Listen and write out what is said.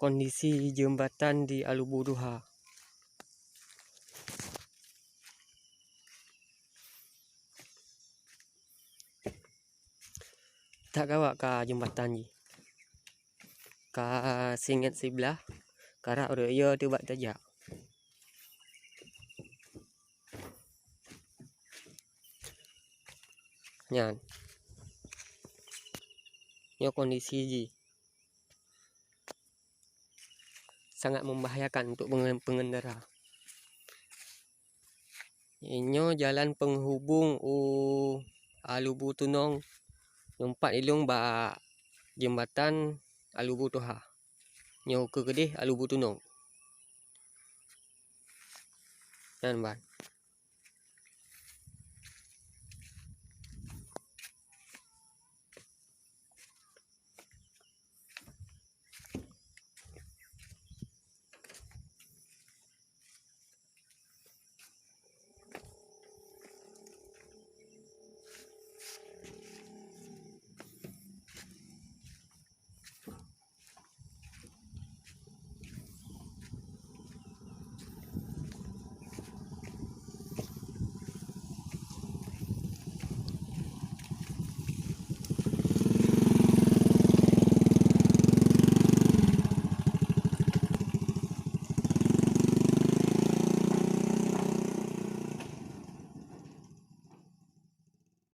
kondisi jembatan di Alubuduha. Tak kawak ka jembatan ni. Ka singet sebelah karak raya tu bak tajak. Nyan. Yo kondisi ji. Sangat membahayakan untuk pengendara. Inyo jalan penghubung Alubutunong lompat ilung ba jembatan Alubuduha. Nyo ke gedeh Alubutunong. Dan ban.